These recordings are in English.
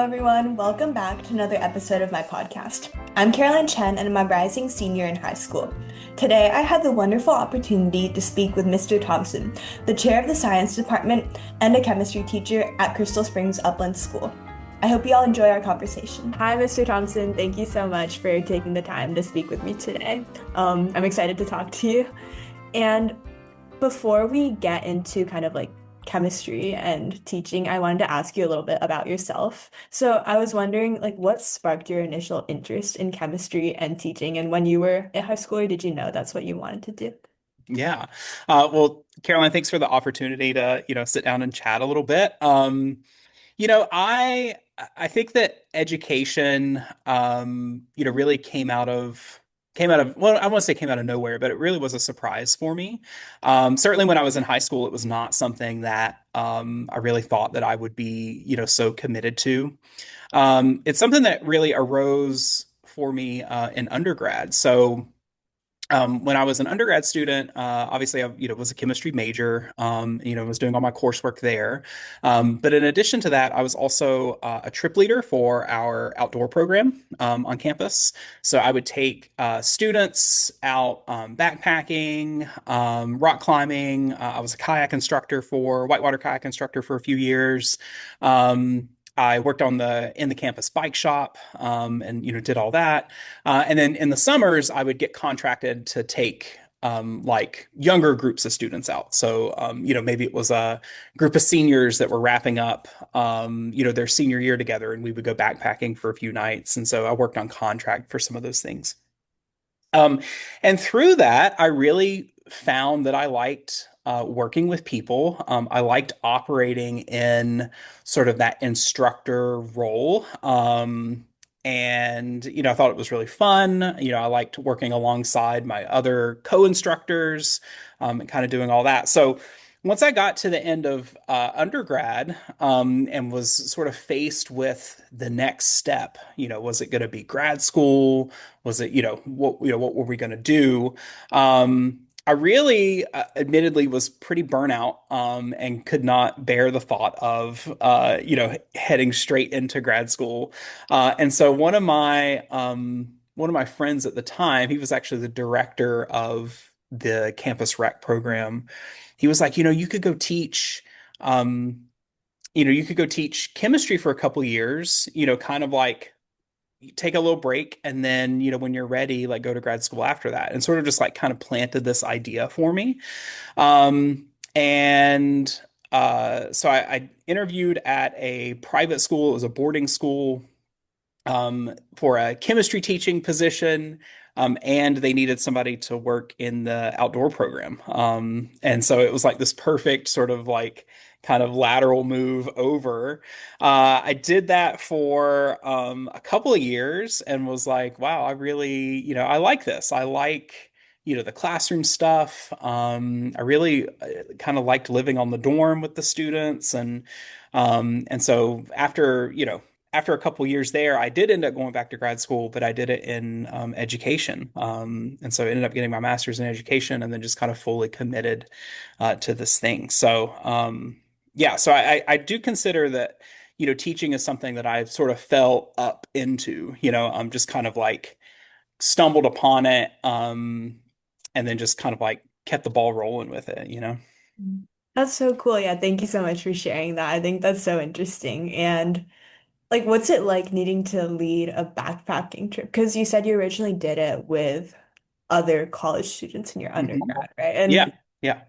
everyone. Welcome back to another episode of my podcast. I'm Caroline Chen and I'm a rising senior in high school. Today, I had the wonderful opportunity to speak with Mr. Thompson, the chair of the science department and a chemistry teacher at Crystal Springs Uplands School. I hope you all enjoy our conversation. Hi, Mr. Thompson. Thank you so much for taking the time to speak with me today. I'm excited to talk to you. And before we get into kind of like chemistry and teaching, I wanted to ask you a little bit about yourself. So I was wondering, like, what sparked your initial interest in chemistry and teaching? And when you were in high school, or did you know that's what you wanted to do? Yeah. Well, Caroline, thanks for the opportunity to, sit down and chat a little bit. I think that education, really came out of well, I won't say came out of nowhere, but it really was a surprise for me. Certainly when I was in high school, it was not something that I really thought that I would be, so committed to. It's something that really arose for me in undergrad. So when I was an undergrad student, obviously I, was a chemistry major, was doing all my coursework there. But in addition to that, I was also a trip leader for our outdoor program on campus. So I would take students out backpacking, rock climbing. I was a whitewater kayak instructor for a few years. I worked in the campus bike shop, and did all that. And then in the summers, I would get contracted to take like younger groups of students out. So, maybe it was a group of seniors that were wrapping up, their senior year together, and we would go backpacking for a few nights. And so I worked on contract for some of those things. Um, and through that, I really found that I liked working with people. I liked operating in sort of that instructor role. And I thought it was really fun. I liked working alongside my other co-instructors, and kind of doing all that. So once I got to the end of undergrad, and was sort of faced with the next step, was it going to be grad school? Was it, what were we going to do? I really, admittedly, was pretty burnout, and could not bear the thought of, heading straight into grad school. And so one of my friends at the time, he was actually the director of the campus rec program. He was like, um, you could go teach chemistry for a couple years, kind of like take a little break and then when you're ready like go to grad school after that, and sort of just like kind of planted this idea for me. And so I interviewed at a private school. It was a boarding school, for a chemistry teaching position. And they needed somebody to work in the outdoor program. And so it was like this perfect sort of like kind of lateral move over. I did that for a couple of years and was like, wow, I really, I like this. I like, the classroom stuff. I really kind of liked living on the dorm with the students. And so after a couple years there, I did end up going back to grad school, but I did it in education. And so I ended up getting my master's in education and then just kind of fully committed to this thing. So, yeah, so I do consider that, teaching is something that I've sort of fell up into, I'm just kind of like stumbled upon it, and then just kind of like kept the ball rolling with it. That's so cool. Yeah, thank you so much for sharing that. I think that's so interesting. And like, what's it like needing to lead a backpacking trip? Because you said you originally did it with other college students in your Mhm. undergrad, right? Yeah. And Yeah.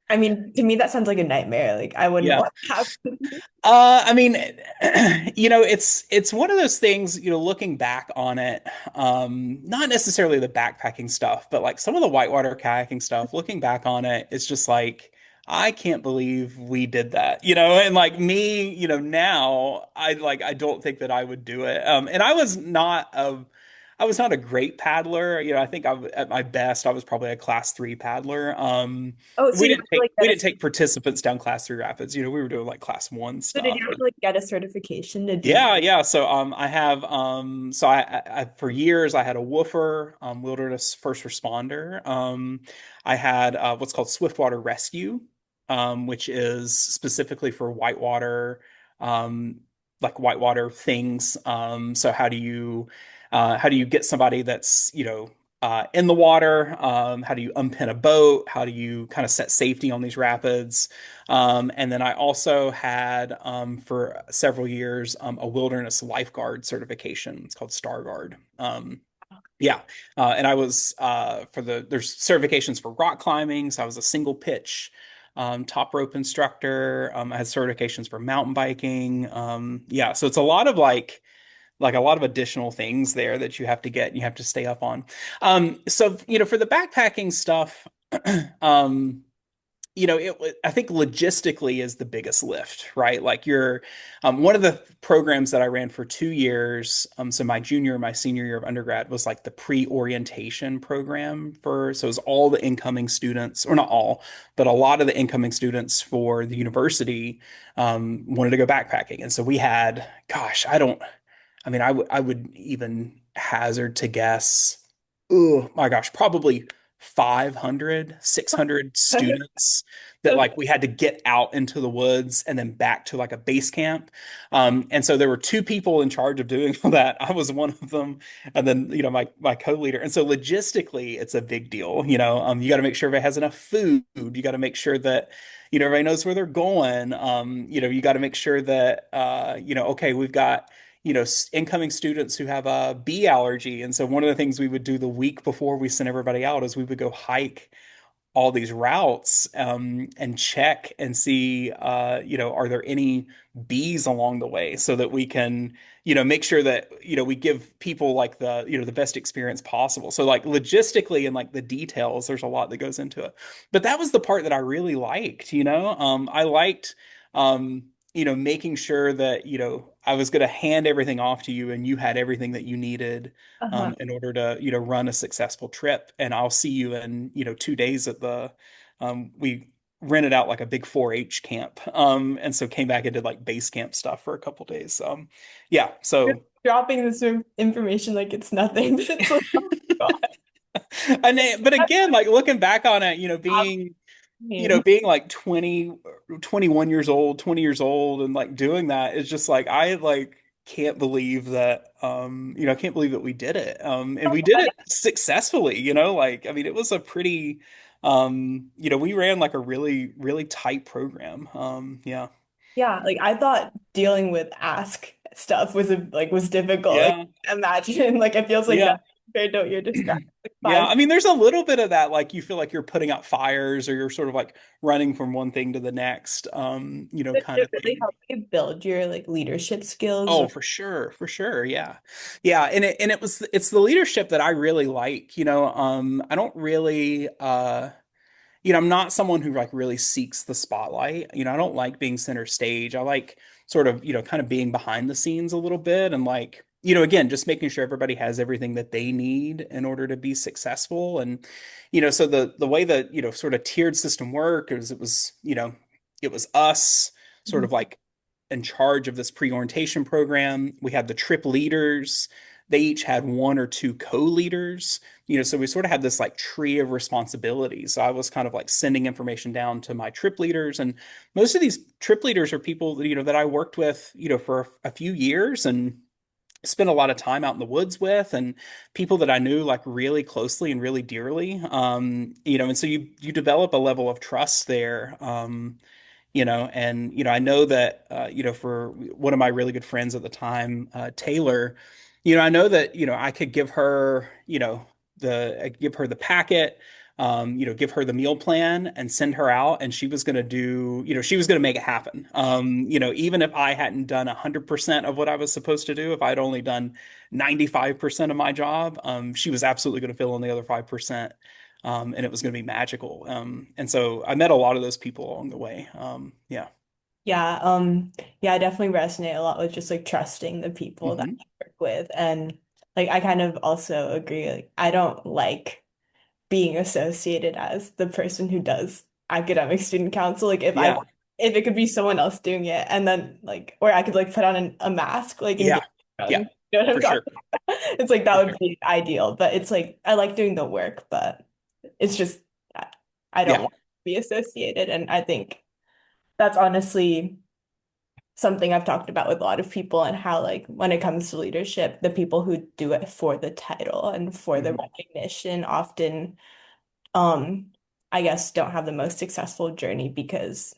I mean, to me, that sounds like a nightmare. Like, I wouldn't Yeah. want to have to. I mean, it's one of those things, looking back on it, not necessarily the backpacking stuff, but like some of the whitewater kayaking stuff, looking back on it, it's just like, I can't believe we did that, and like me, now I don't think that I would do it. And I was not a great paddler. I think at my best, I was probably a class three paddler. Oh, so We you didn't have to take like we get a, didn't take participants down class three rapids. We were doing like class one so did stuff. you have to like get a certification to do? Yeah, yeah. So I have I for years I had a woofer, wilderness first responder. I had what's called Swiftwater Rescue, which is specifically for whitewater, um like whitewater things. So how do you get somebody that's, in the water? How do you unpin a boat? How do you kind of set safety on these rapids? And then I also had, for several years, a wilderness lifeguard certification. It's called Star Guard. Yeah. And I was, there's certifications for rock climbing. So I was a single pitch, top rope instructor. I had certifications for mountain biking. Yeah. So it's a lot of like a lot of additional things there that you have to get and you have to stay up on. So, for the backpacking stuff, um, I think logistically is the biggest lift, right? Like one of the programs that I ran for 2 years, so my junior and my senior year of undergrad was like the pre-orientation program so it was all the incoming students, or not all, but a lot of the incoming students for the university, wanted to go backpacking. And so we had, gosh, I would even hazard to guess, oh my gosh, probably 500, 600 students that like we had to get out into the woods and then back to like a base camp. And so there were two people in charge of doing all that. I was one of them, and then my co-leader. And so logistically, it's a big deal. You got to make sure everybody has enough food. You got to make sure that everybody knows where they're going. You got to make sure that okay, we've got incoming students who have a bee allergy. And so one of the things we would do the week before we sent everybody out is we would go hike all these routes, and check and see, are there any bees along the way so that we can, make sure that, we give people like the best experience possible. So like logistically and like the details, there's a lot that goes into it. But that was the part that I really liked. I liked, making sure that, I was going to hand everything off to you and you had everything that you needed, Uh-huh. in order to, run a successful trip. And I'll see you in, 2 days at we rented out like a big 4-H camp. And so came back and did like base camp stuff for a couple days. Yeah. Just So, dropping this information like it's nothing. It's like, oh my God. but again, like looking back on it, That's being like 20, 21 years old, 20 years old and like doing that is just like I like can't believe that, I can't believe that we did it. And we did it successfully, like I mean it was a pretty, we ran like a really really tight program. Yeah. Yeah, like I thought dealing with ask stuff was difficult. Like Yeah. imagine like it feels like Yeah. that compared to what you're describing. Like Yeah, five I mean, there's a little bit of that, like you feel like you're putting out fires or you're sort of like running from one thing to the next, did kind it of really thing. help you build your like leadership skills Oh, or for sure, for sure. Yeah. Yeah, it's the leadership that I really like. I don't really I'm not someone who like really seeks the spotlight. I don't like being center stage. I like sort of, kind of being behind the scenes a little bit and like, again, just making sure everybody has everything that they need in order to be successful. And, so the way that, sort of tiered system work is it was us sort Mhm. of like in charge of this pre-orientation program. We had the trip leaders. They each had one or two co-leaders, so we sort of had this like tree of responsibilities. So I was kind of like sending information down to my trip leaders, and most of these trip leaders are people that that I worked with, for a few years and spent a lot of time out in the woods with, and people that I knew like really closely and really dearly. And so you develop a level of trust there. And I know that, for one of my really good friends at the time, Taylor, I know that, I could give her, give her the packet, give her the meal plan and send her out, and she was going to do, she was going to make it happen. Even if I hadn't done 100% of what I was supposed to do, if I'd only done 95% of my job, she was absolutely going to fill in the other 5%. And it was going to be magical. And so I met a lot of those people along the way. Yeah. Yeah, yeah, I definitely resonate a lot with just like trusting the people that Hmm. I work with. And like I kind of also agree, like I don't like being associated as the person who does academic student council. Like Yeah. if it could be someone else doing it and then like or I could like put on a mask like and Yeah. be Yeah. young. You know what I'm For sure. talking about? It's like that For would sure. be ideal, but it's like I like doing the work, but it's just I, I don't Yeah. want to be associated and I think that's honestly something I've talked about with a lot of people and how like when it comes to leadership, the people who do it for the title and for the Mhm. recognition often um I guess don't have the most successful journey because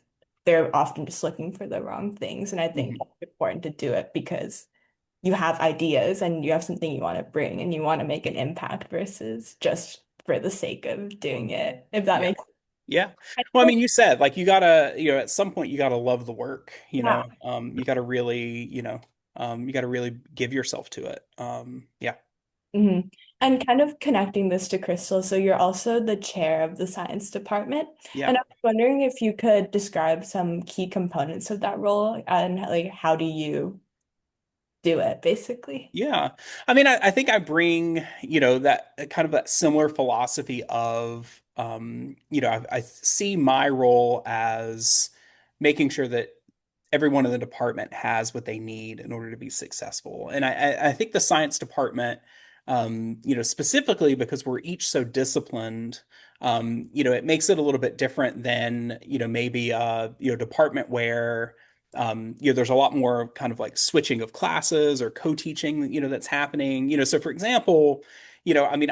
they're often just looking for the wrong things. And I think Mhm. it's important to do it because you have ideas and you have something you want to bring and you want to make an impact versus just for the sake of doing it, if that Yeah. makes Yeah. Well, I sense. mean, you said like you gotta, at some point you gotta love the work, Yeah. you gotta really, you gotta really give yourself to it. Yeah. hmm And kind of connecting this to Crystal, so you're also the chair of the science department. Yeah. And I was wondering if you could describe some key components of that role and like how do you do it, basically? Yeah. I mean, I think I bring, that kind of that similar philosophy of, I see my role as making sure that everyone in the department has what they need in order to be successful. And I think the science department, specifically because we're each so disciplined, it makes it a little bit different than, maybe department where there's a lot more kind of like switching of classes or co-teaching, that's happening. So for example, I mean,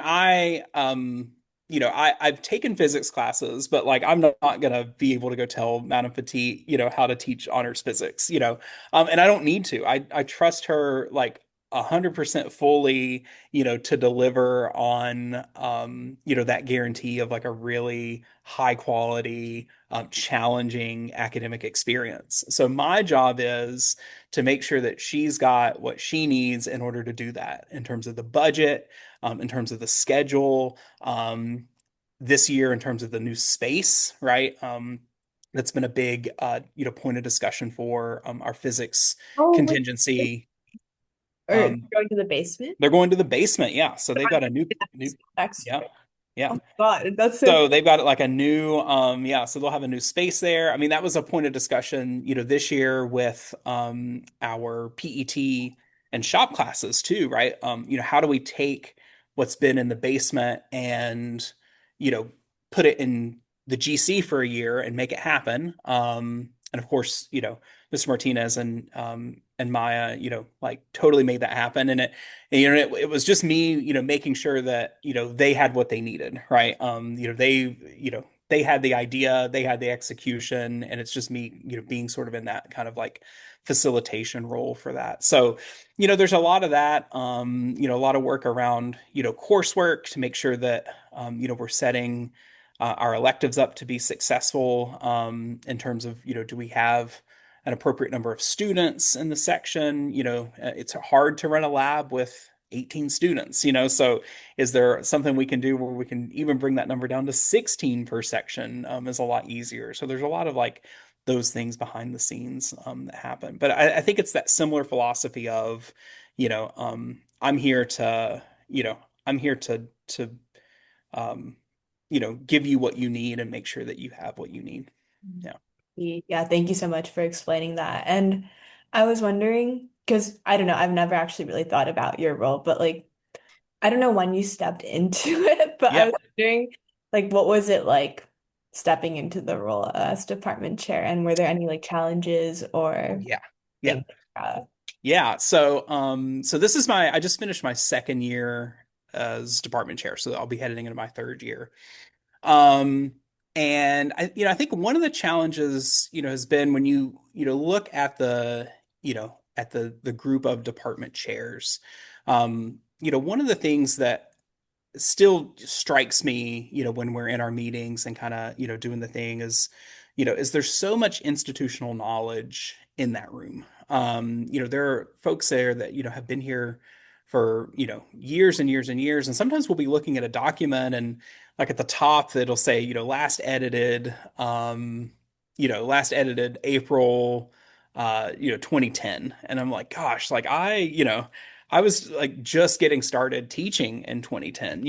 I've taken physics classes, but like I'm not gonna be able to go tell Madame Petit, how to teach honors physics, and I don't need to. I trust her like 100% fully, to deliver on, that guarantee of like a really high quality, challenging academic experience. So my job is to make sure that she's got what she needs in order to do that in terms of the budget, in terms of the schedule, this year in terms of the new space, right? That's been a big, point of discussion for our physics Oh, wait, contingency. or Um, going to the basement? they're going to the basement, yeah. So they've got a new, Next yeah, year. yeah. Oh my God, that's so So they've got like a new, yeah, so they'll have a new space there. I mean, that was a point of discussion, this year with our PET and shop classes too, right? How do we take what's been in the basement and, you know, put it in the GC for a year and make it happen? And of course, Mr. Martinez and Maya, like totally made that happen. It was just me, making sure that, they had what they needed, right? They had the idea, they had the execution, and it's just me, being sort of in that kind of like facilitation role for that. So, there's a lot of that, a lot of work around, coursework to make sure that, we're setting our electives up to be successful, in terms of, do we have an appropriate number of students in the section? It's hard to run a lab with 18 students, so is there something we can do where we can even bring that number down to 16 per section? Is a lot easier. So there's a lot of like those things behind the scenes, that happen. But I think it's that similar philosophy of, I'm here to, I'm here to um, give you what you need and make sure that you have what you need. Yeah. Yeah, thank you so much for explaining that. And I was wondering, because I don't know, I've never actually really thought about your role, but like, I don't know when you stepped into it, but I Yeah. was wondering, like, what was it like stepping into the role as department chair? And were there any like challenges Oh, or yeah. Yeah. things? Uh, Yeah. So this is I just finished my second year as department chair. So I'll be heading into my third year. Um, and I think one of the challenges, has been when look at the group of department chairs. One of the things that still strikes me, when we're in our meetings and kind of, doing the thing is there's so much institutional knowledge in that room. There are folks there that, have been here for, years and years and years. And sometimes we'll be looking at a document and like at the top, it'll say, last edited April, 2010. And I'm like, gosh, like I was like just getting started teaching in 2010,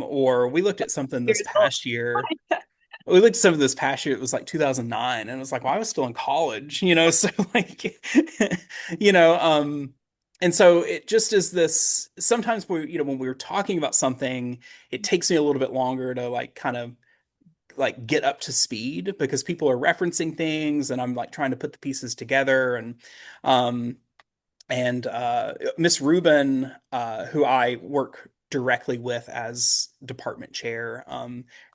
or we looked at something this years old. past year. We looked at some of this past year, it was like 2009, and it was like, well, I was still in college, so like, you know, um, and so it just is this, sometimes when we were talking about something, it takes me a little bit longer to like kind of like get up to speed because people are referencing things and I'm like trying to put the pieces together um and Miss Rubin, who I work directly with as department chair,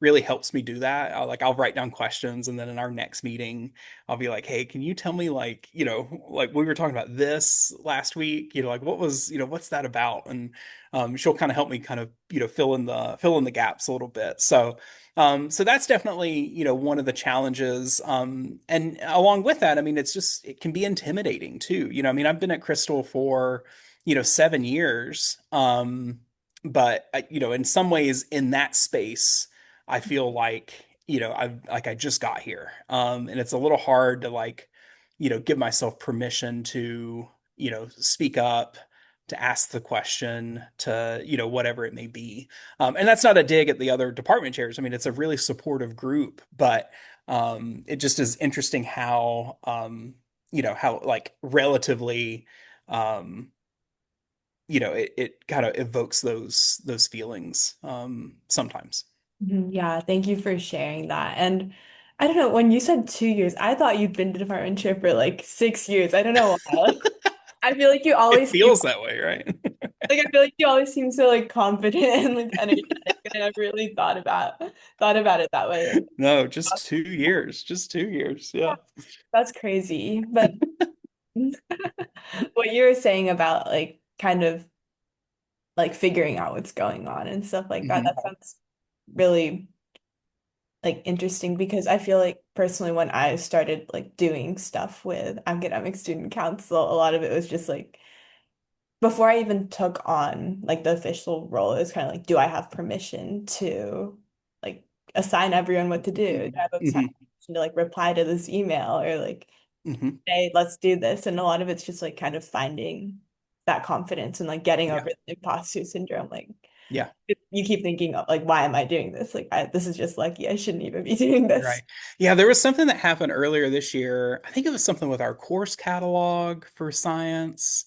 really helps me do that. I'll write down questions, and then in our next meeting, I'll be like, "Hey, can you tell me, like, like we were talking about this last week, like what was, what's that about?" And she'll kind of help me kind of, fill in the gaps a little bit. So that's definitely, one of the challenges. And along with that, I mean, it can be intimidating too. I mean, I've been at Crystal for, 7 years. But in some ways in that space, I feel like, I just got here. And it's a little hard to like, give myself permission to, speak up, to ask the question, to, whatever it may be. And that's not a dig at the other department chairs. I mean, it's a really supportive group, but it just is interesting how how like relatively it kind of evokes those feelings sometimes. Yeah, thank you for sharing that. And I don't know, when you said 2 years, I thought you'd been to department chair for like 6 years. I don't know why. Like, I feel like you It always seem feels that way, right? like I feel like you always seem so like confident and like energetic, and I never really thought about it that way. Like, No, just 2 years, just 2 years. yeah, Yeah. that's crazy. But what you were saying about like kind of like figuring out what's going on and stuff like that, Hmm. that sounds really like interesting because I feel like personally when I started like doing stuff with academic student council, a lot of it was just like before I even took on like the official role, it was kind of like, do I have permission to like assign everyone what to do? Do I have Hmm. permission to like reply to this email or like, Hmm. hey, let's do this? And a lot of it's just like kind of finding that confidence and like getting Yeah. over the imposter syndrome. Like Yeah. you keep thinking like, why am I doing this? Like this is just lucky. I shouldn't even be doing this. Right. Yeah, there was something that happened earlier this year. I think it was something with our course catalog for science.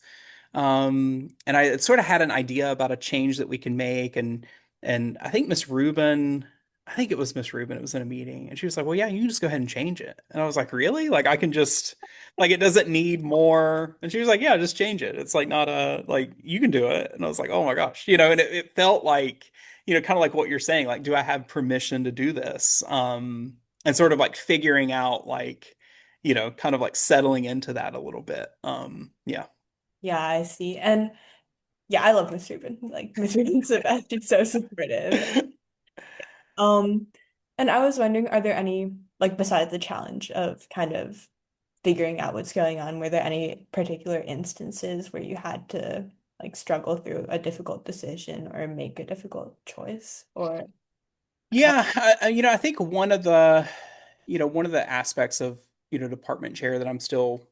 And I sort of had an idea about a change that we can make, and I think Miss Rubin, I think it was Miss Rubin, it was in a meeting, and she was like, "Well, yeah, you can just go ahead and change it." And I was like, "Really? Like I can just like it doesn't need more?" And she was like, "Yeah, just change it. It's like not a like you can do it." And I was like, "Oh my gosh," and it felt like, kind of like what you're saying, like, do I have permission to do this? And sort of like figuring out like, kind of like settling into that a little bit. Yeah. Yeah, I see. And yeah, I love Miss Rubin. Like Miss Rubin's the best. She's so supportive. Um, and I was wondering, are there any, like besides the challenge of kind of figuring out what's going on, were there any particular instances where you had to like struggle through a difficult decision or make a difficult choice or how? Yeah, I think one of the aspects of, department chair that I'm still,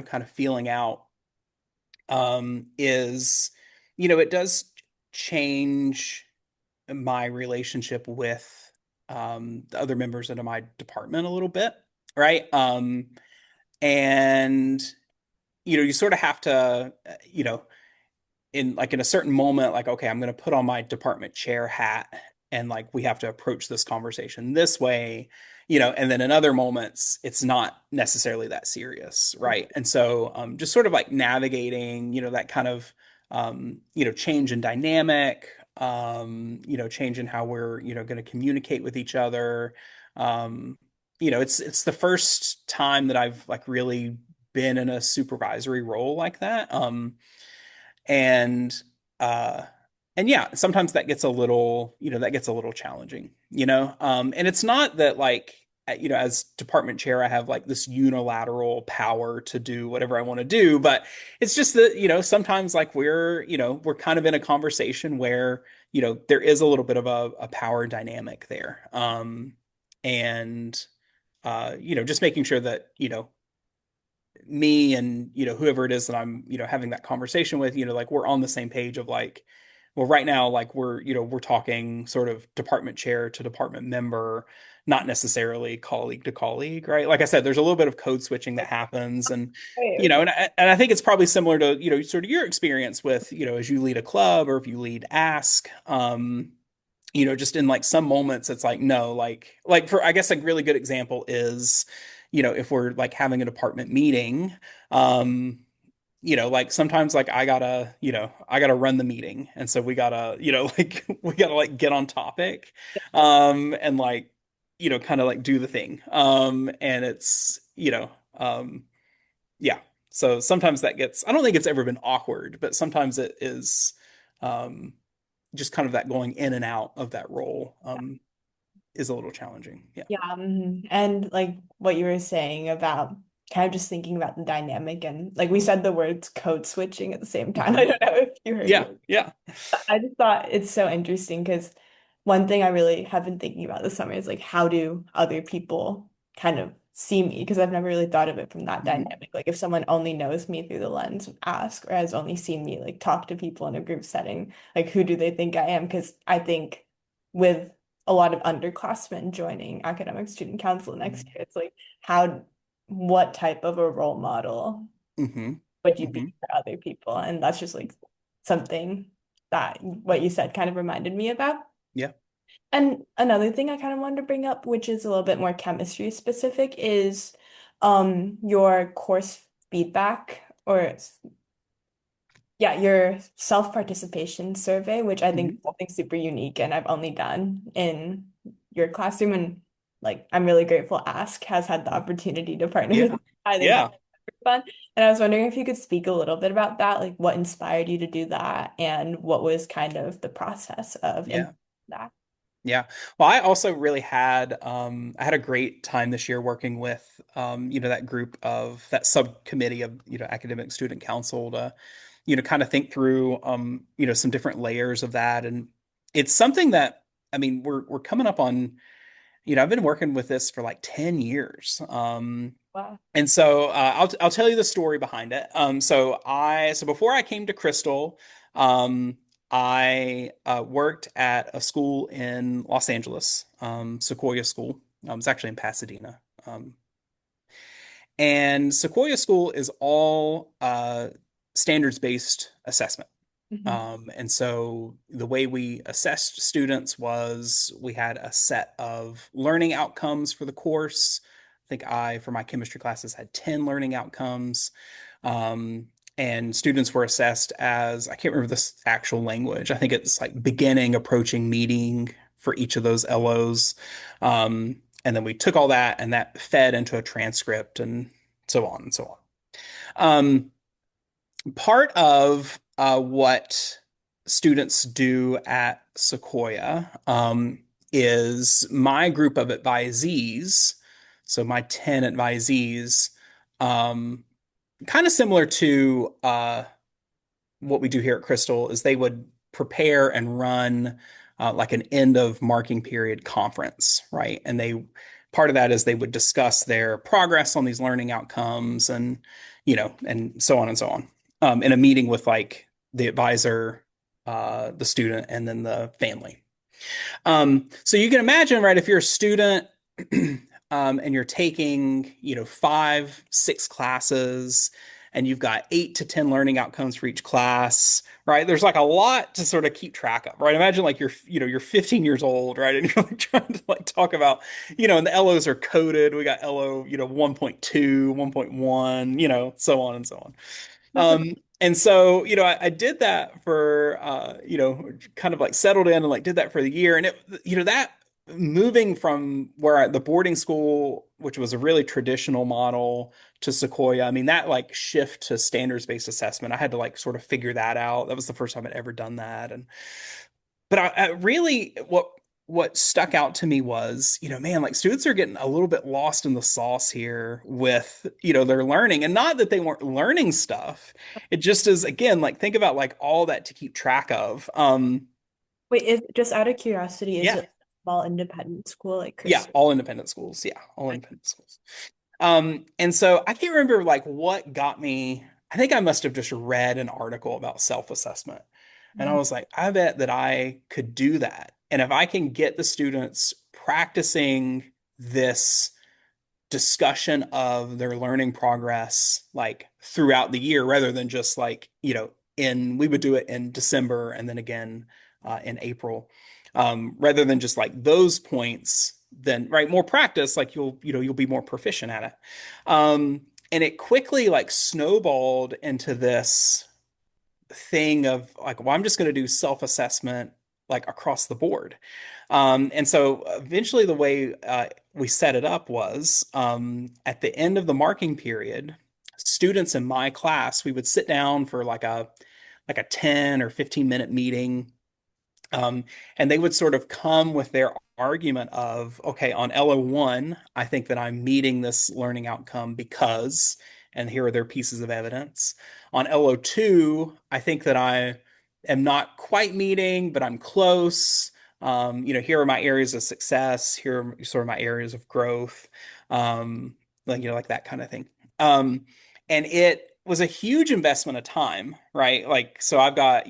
kind of feeling out, is, it does change my relationship with, the other members of my department a little bit, right? And, you sort of have to, in a certain moment, like, okay, I'm going to put on my department chair hat, and like we have to approach this conversation this way, and then in other moments it's not necessarily that serious, right? And so just sort of like navigating, that kind of change in dynamic, change in how we're, going to communicate with each other. um it's the first time that I've like really been in a supervisory role like that. And uh and yeah, sometimes that gets a little challenging, and it's not that like, as department chair I have like this unilateral power to do whatever I want to do, but it's just that, sometimes like we're kind of in a conversation where, there is a little bit of a power dynamic there. And just making sure that, me and, whoever it is that I'm, having that conversation with, like we're on the same page of like, well, right now, like we're talking sort of department chair to department member, not necessarily colleague to colleague, right? Like I said, there's a little bit of code switching that happens, and Okay. and I think it's probably similar to, sort of your experience with, as you lead a club or if you lead ask. just in like some moments, it's like, no, like for, I guess, like really good example is, if we're like having a department meeting, um, like sometimes like I gotta run the meeting. And so we gotta, like we gotta like get on topic, and like, kind of like do the thing. And it's, yeah. So sometimes that gets, I don't think it's ever been awkward, but sometimes it is, um, just kind of that going in and out of that role, is a little challenging. Yeah. Yeah, and like what you were saying about kind of just thinking about the dynamic and like we said the words code switching at the same time. I Mhm. don't know if you heard Yeah. me. Yeah. I just thought it's so interesting because one thing I really have been thinking about this summer is like how do other people kind of see me? Because I've never really thought of it from that Mhm. dynamic. Like if someone only knows me through the lens of ask or has only seen me like talk to people in a group setting, like who do they think I am? Because I think with a lot of underclassmen joining academic student council next year, it's like what type of a role model Mhm. would you Mhm. be for other people? And that's just like something that what you said kind of reminded me about. Yeah. And another thing I kind of wanted to bring up, which is a little bit more chemistry specific, is your course feedback or yeah, your self-participation survey, which I think Mhm. is something super unique and I've only done in your classroom. And like, I'm really grateful Ask has had the opportunity to partner with Yeah. me. I think Yeah. that's super fun. And I was wondering if you could speak a little bit about that, like what inspired you to do that and what was kind of the process of Yeah. that. Yeah. Well, I also really had, I had a great time this year working with, that group of that subcommittee of, academic student council to, kind of think through, some different layers of that. And it's something that, I mean, we're coming up on, I've been working with this for like 10 years. Wow. And so, I'll tell you the story behind it. So before I came to Crystal, I worked at a school in Los Angeles, Sequoia School. It's actually in Pasadena. And Sequoia School is all standards-based assessment. Mhm. And so the way we assessed students was we had a set of learning outcomes for the course. I think for my chemistry classes, had 10 learning outcomes. Um, and students were assessed as, I can't remember this actual language. I think it's like beginning, approaching, meeting for each of those LOs. And then we took all that and that fed into a transcript and so on and so on. Part of what students do at Sequoia, is my group of advisees, so my 10 advisees, um, kind of similar to what we do here at Crystal, is they would prepare and run like an end of marking period conference, right? And part of that is they would discuss their progress on these learning outcomes and, and so on and so on, in a meeting with like the advisor, the student, and then the family. So you can imagine, right, if you're a student, and you're taking, 5, 6 classes, and you've got 8 to 10 learning outcomes for each class, right? There's like a lot to sort of keep track of, right? Imagine like you're 15 years old, right? And you're like trying to like talk about, and the LOs are coded. We got LO, 1.2, 1.1, so on and so on. And so, I did that for, kind of like settled in and like did that for the year. And that moving from the boarding school, which was a really traditional model, to Sequoia, I mean, that like shift to standards-based assessment, I had to like sort of figure that out. That was the first time I'd ever done that. But I really, what stuck out to me was, man, like students are getting a little bit lost in the sauce here with, their learning, and not that they weren't learning stuff. It just is, again, like think about like all that to keep track of. Wait, is just out of curiosity, is Yeah, it a small independent school like yeah, Crystal? all independent schools. Yeah, all independent schools. And so I can't remember like what got me. I think I must have just read an article about self-assessment. And I Mhm. was like, I bet that I could do that. And if I can get the students practicing this discussion of their learning progress like throughout the year rather than just like, we would do it in December and then again in April. rather than just like those points, then right, more practice, like you'll be more proficient at it. And it quickly like snowballed into this thing of like, well, I'm just going to do self-assessment like across the board. And so eventually the way we set it up was at the end of the marking period, students in my class, we would sit down for like a 10 or 15-minute meeting, um, and they would sort of come with their argument of, okay, on LO1, I think that I'm meeting this learning outcome because, and here are their pieces of evidence. On LO2, I think that I am not quite meeting, but I'm close. Here are my areas of success. Here are sort of my areas of growth. Um, like that kind of thing. Um, and it was a huge investment of time, right? Like, so I've got,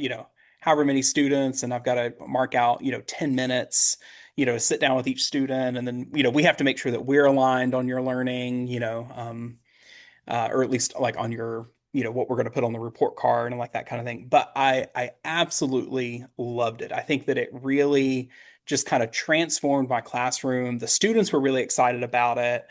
however many students, and I've got to mark out, 10 minutes, sit down with each student. And then, we have to make sure that we're aligned on your learning, or at least like on your, what we're going to put on the report card and like that kind of thing. But I absolutely loved it. I think that it really just kind of transformed my classroom. The students were really excited about it.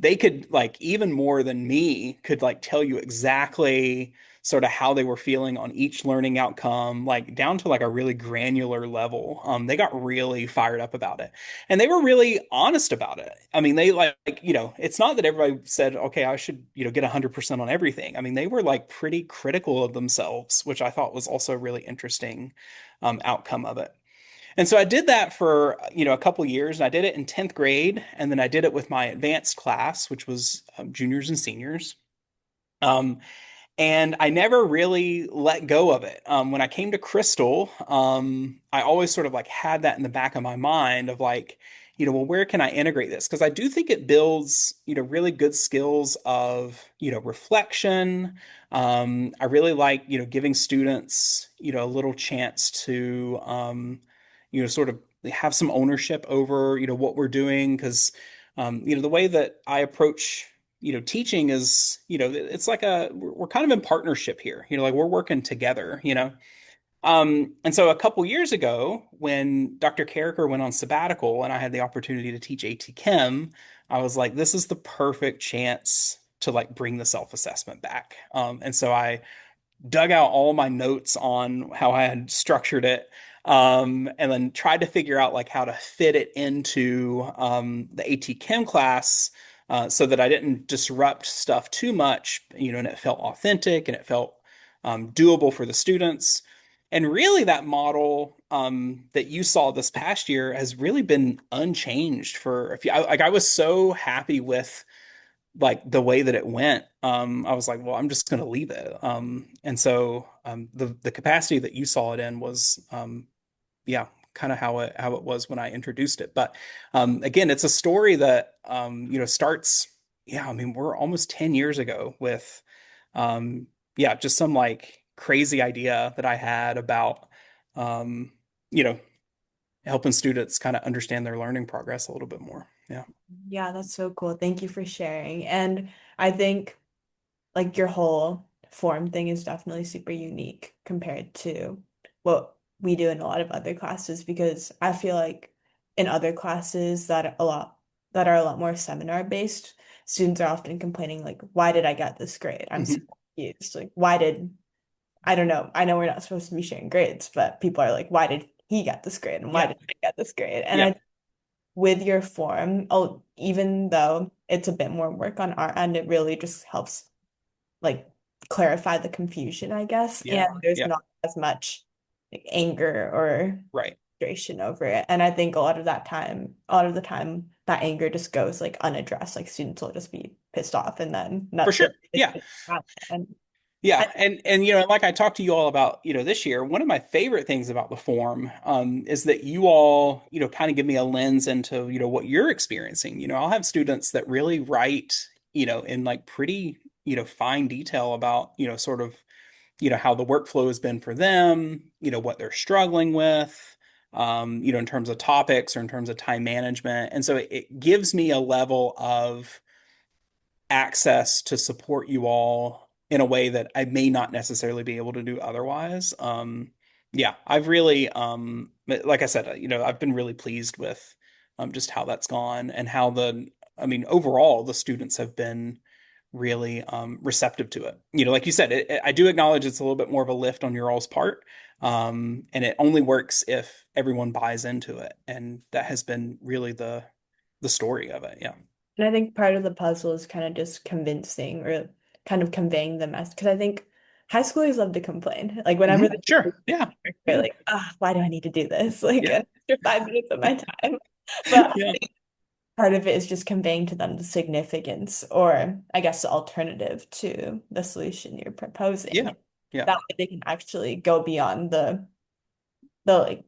They could like even more than me could like tell you exactly sort of how they were feeling on each learning outcome, like down to like a really granular level. They got really fired up about it, and they were really honest about it. I mean, they like, it's not that everybody said, okay, I should, get 100% on everything. I mean, they were like pretty critical of themselves, which I thought was also a really interesting outcome of it. And so I did that for, a couple years, and I did it in 10th grade, and then I did it with my advanced class, which was juniors and seniors. Um, and I never really let go of it. When I came to Crystal, I always sort of like had that in the back of my mind of like, well, where can I integrate this? Because I do think it builds, really good skills of, reflection. I really like, giving students, a little chance to, sort of have some ownership over, what we're doing. Because, the way that I approach teaching is, it's like we're kind of in partnership here, like we're working together. And so a couple years ago, when Dr. Carricker went on sabbatical and I had the opportunity to teach AT Chem, I was like, this is the perfect chance to like bring the self-assessment back. And so I dug out all my notes on how I had structured it, and then tried to figure out like how to fit it into the AT Chem class, so that I didn't disrupt stuff too much, and it felt authentic and it felt doable for the students. And really, that model that you saw this past year has really been unchanged for a few. Like I was so happy with like the way that it went. I was like, well, I'm just going to leave it. And so the capacity that you saw it in was, yeah, kind of how it was when I introduced it. But again, it's a story that starts. Yeah, I mean, we're almost 10 years ago with, yeah, just some like crazy idea that I had about, um, you know, helping students kind of understand their learning progress a little bit more. Yeah. Yeah, that's so cool. Thank you for sharing. And I think like your whole form thing is definitely super unique compared to what we do in a lot of other classes because I feel like in other classes that are a lot more seminar based, students are often complaining like, why did I get this grade? I'm so Mhm. confused. Like, why did I don't know. I know we're not supposed to be sharing grades, but people are like, why did he get this grade and why Yeah. did I get this grade? And Yeah. I with your form, oh, even though it's a bit more work on our end, it really just helps like clarify the confusion, I guess. And Yeah. there's Yeah. not as much like anger or Right. frustration over it. And I think a lot of the time, that anger just goes like unaddressed. Like students will just be pissed off, and then For nothing. sure. Yeah. And Yeah. I, And like I talked to you all about, this year, one of my favorite things about the form is that you all, kind of give me a lens into, what you're experiencing. I'll have students that really write, in like pretty, fine detail about, sort of, how the workflow has been for them, what they're struggling with, in terms of topics or in terms of time management. And so it gives me a level of access to support you all in a way that I may not necessarily be able to do otherwise. Yeah, I've really like I said, I've been really pleased with just how that's gone and how I mean, overall, the students have been really receptive to it. Like you said, I do acknowledge it's a little bit more of a lift on your all's part, and it only works if everyone buys into it, and that has been really the story of it. Yeah. And I think part of the puzzle is kind of just convincing or kind of conveying the message. Because I think high schoolers love to complain. Like whenever Sure. Yeah. they're Yeah. like, ah, why do I need to do this? Like Yeah. an extra 5 minutes of my time. But Yeah. part of it is just conveying to them the significance, or I guess the alternative to the solution you're Yeah. proposing. Yeah. That way they can actually go beyond the like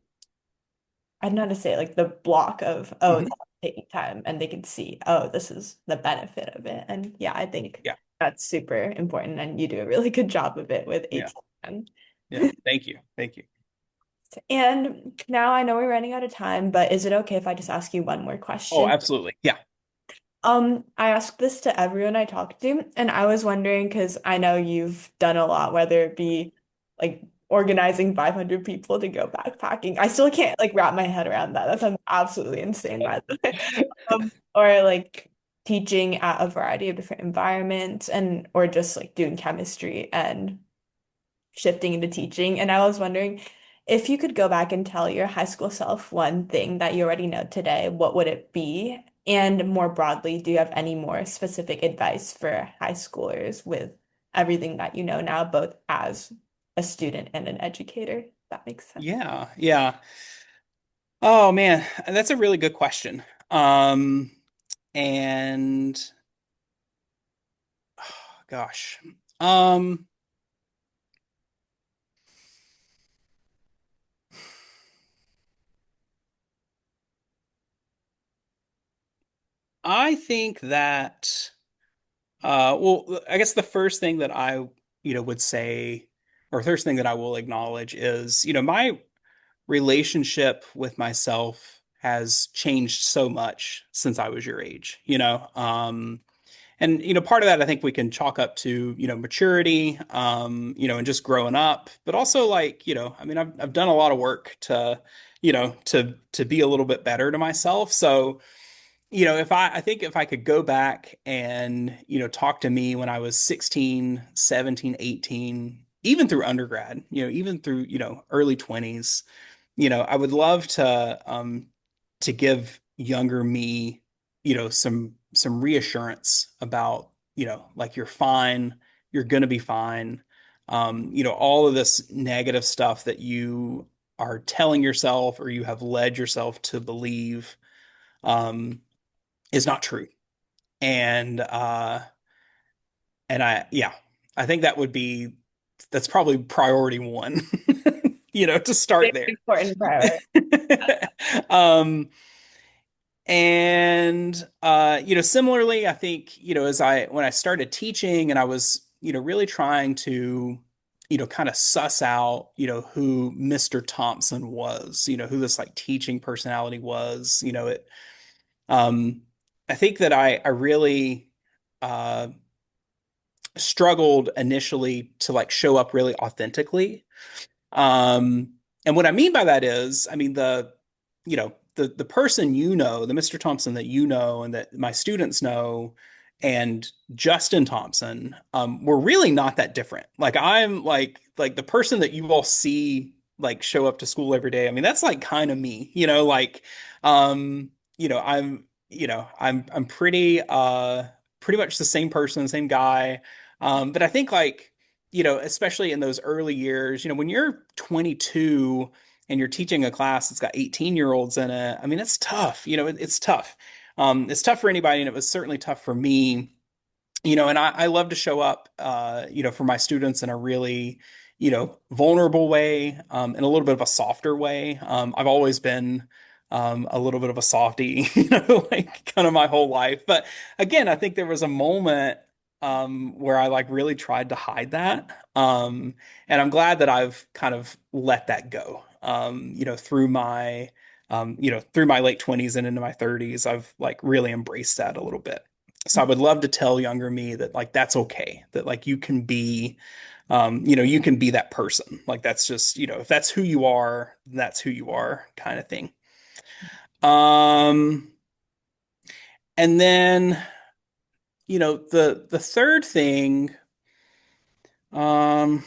I don't know how to say it, like the block of, oh, hmm it's taking time, and they can see, oh, this is the benefit of it. And yeah, I think Yeah. that's super important, and you do a really good job of it with Yeah. 18. Yeah. Thank you. Thank you. And now I know we're running out of time, but is it okay if I just ask you one more Oh, question? absolutely. Yeah. I ask this to everyone I talk to, and I was wondering because I know you've done a lot, whether it be like organizing 500 people to go backpacking. I still can't like wrap my head around that. That sounds absolutely insane, by the way. Or like teaching at a variety of different environments and or just like doing chemistry and shifting into teaching. And I was wondering if you could go back and tell your high school self one thing that you already know today, what would it be? And more broadly, do you have any more specific advice for high schoolers with everything that you know now, both as a student and an educator? That makes sense. Yeah. Yeah. Oh man, that's a really good question. And gosh. Um, I think that well, I guess the first thing that would say, or first thing that I will acknowledge is, my relationship with myself has changed so much since I was your age, and part of that I think we can chalk up to, maturity, and just growing up, but also like, I mean, I've done a lot of work to, to be a little bit better to myself. So, if I think if I could go back and, talk to me when I was 16, 17, 18, even through undergrad, even through, early 20s, I would love to give younger me, some reassurance about, like you're fine, you're gonna be fine. All of this negative stuff that you are telling yourself or you have led yourself to believe um is not true. And yeah, I think that's probably priority one, to start Very there. important priority. Um, and similarly, I think, as when I started teaching and I was, really trying to, kind of suss out, who Mr. Thompson was, who this like teaching personality was, um, I think that I really uh struggled initially to like show up really authentically. Um, and what I mean by that is, I mean the person, the Mr. Thompson that and that my students know, and Justin Thompson, were really not that different. Like I'm like the person that you all see like show up to school every day. I mean, that's like kind of me, like I'm pretty much the same person, same guy. But I think like especially in those early years, when you're 22 and you're teaching a class that's got 18-year-olds in it, I mean, it's tough. It's tough. It's tough for anybody, and it was certainly tough for me. And I love to show up, for my students in a really, vulnerable way, in a little bit of a softer way. I've always been a little bit of a softie, like kind of my whole life. But again, I think there was a moment where I like really tried to hide that. And I'm glad that I've kind of let that go. Through my late 20s and into my 30s, I've like really embraced that a little bit. So I would love to tell younger me that like that's okay, that like you can be you can be that person. Like that's just, if that's who you are, that's who you are kind of thing. Um, and then, the third thing, um,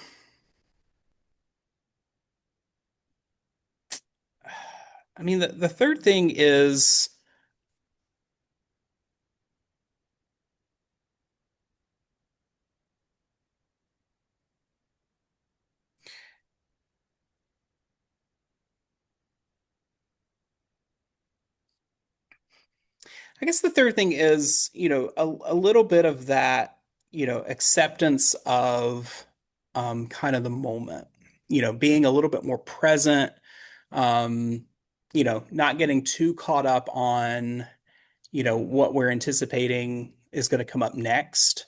I mean, the third thing is, I guess the third thing is, a little bit of that, acceptance of kind of the moment, being a little bit more present, um, not getting too caught up on, what we're anticipating is going to come up next.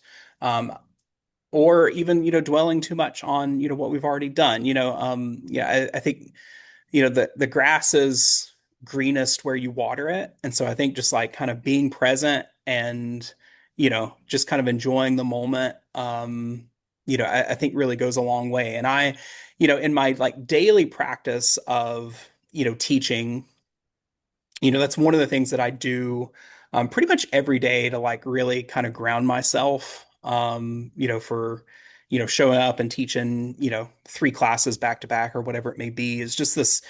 Or even, dwelling too much on, what we've already done. Yeah, I think the grass is greenest where you water it. And so I think just like kind of being present and just kind of enjoying the moment, I think really goes a long way. And in my like daily practice of teaching, that's one of the things that I do pretty much every day to like really kind of ground myself, for, showing up and teaching, three classes back to back or whatever it may be, is just this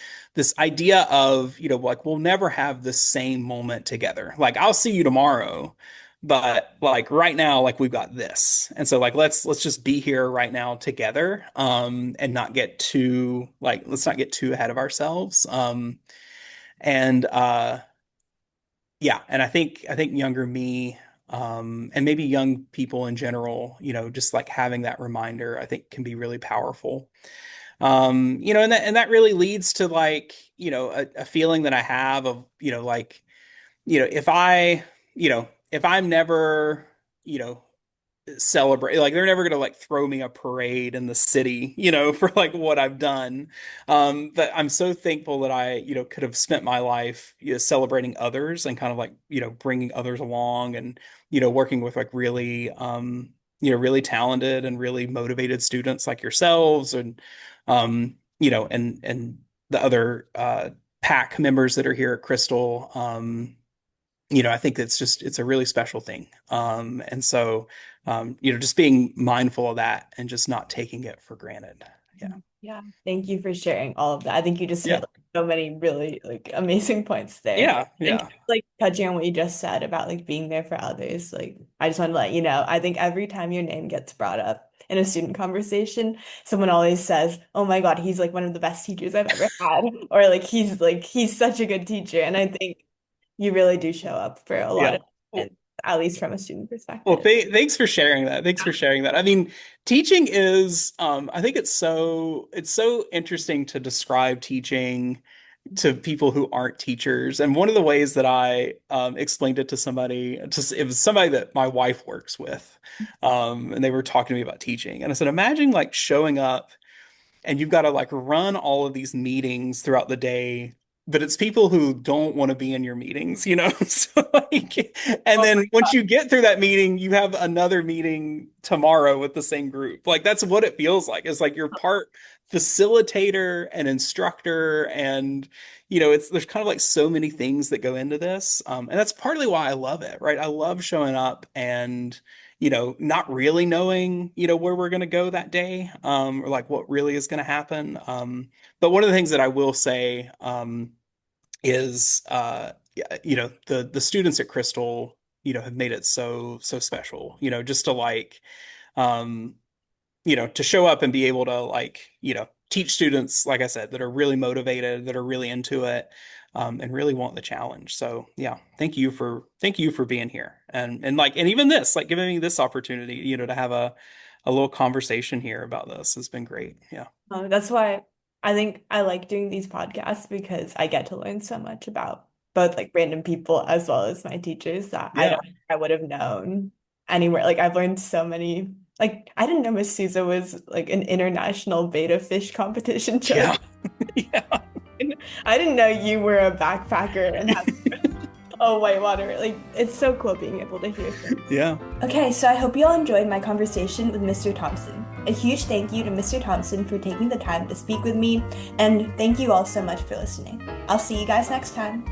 idea of, like we'll never have the same moment together. Like I'll see you tomorrow, but like right now, like we've got this. And so like let's just be here right now together, and not get too like let's not get too ahead of ourselves. And yeah, and I think younger me, and maybe young people in general, just like having that reminder, I think can be really powerful. And that really leads to like, a feeling that I have of, like, if I'm never, celebrate, like they're never gonna like throw me a parade in the city, for like what I've done. But I'm so thankful that I, could have spent my life, celebrating others and kind of like, bringing others along and, working with like really, really talented and really motivated students like yourselves, and and the other pack members that are here at Crystal. I think it's a really special thing. And so, just being mindful of that and just not taking it for granted. Yeah. Yeah, thank you for sharing all of that. I think you just hit Yeah. like, so many really like amazing points there. Yeah. And Yeah. like touching on what you just said about like being there for others, like I just want to let you know, I think every time your name gets brought up in a student conversation, someone always says, "Oh my God, he's like one of the best teachers I've ever had," or like he's such a good teacher. And I think you really do show up for a lot Yeah. of students, at least from a student Well, perspective. thanks for sharing that. Thanks for sharing that. I mean, teaching is, I think it's so interesting to describe teaching to people who aren't teachers. And one of the ways that I explained it to somebody, it was somebody that my wife works with, and they were talking to me about teaching. And I said, imagine like showing up and you've got to like run all of these meetings throughout the day, but it's people who don't want to be in your meetings. So like, and Oh my then once God. you get through that meeting, you have another meeting tomorrow with the same group. Like that's what it feels like. It's like you're part facilitator and instructor, and there's kind of like so many things that go into this, and that's partly why I love it, right? I love showing up and not really knowing, where we're going to go that day, or like what really is going to happen. But one of the things that I will say, is, yeah, the students at Crystal, have made it so special, just to like, um, to show up and be able to like, teach students, like I said, that are really motivated, that are really into it, and really want the challenge. So yeah, thank you for being here, and like, and even this, like giving me this opportunity, to have a little conversation here about this has been great. Yeah. That's why I think I like doing these podcasts because I get to learn so much about both like random people as well as my teachers that I Yeah. don't think I would have known anywhere. Like I've learned so many. Like I didn't know Miss Souza was like an international beta fish competition judge. Yeah. Yeah. I didn't know you were a backpacker and have Oh, whitewater. Like, it's so cool being able to hear things. Yeah. Okay, so I hope you all enjoyed my conversation with Mr. Thompson. A huge thank you to Mr. Thompson for taking the time to speak with me, and thank you all so much for listening. I'll see you guys next time.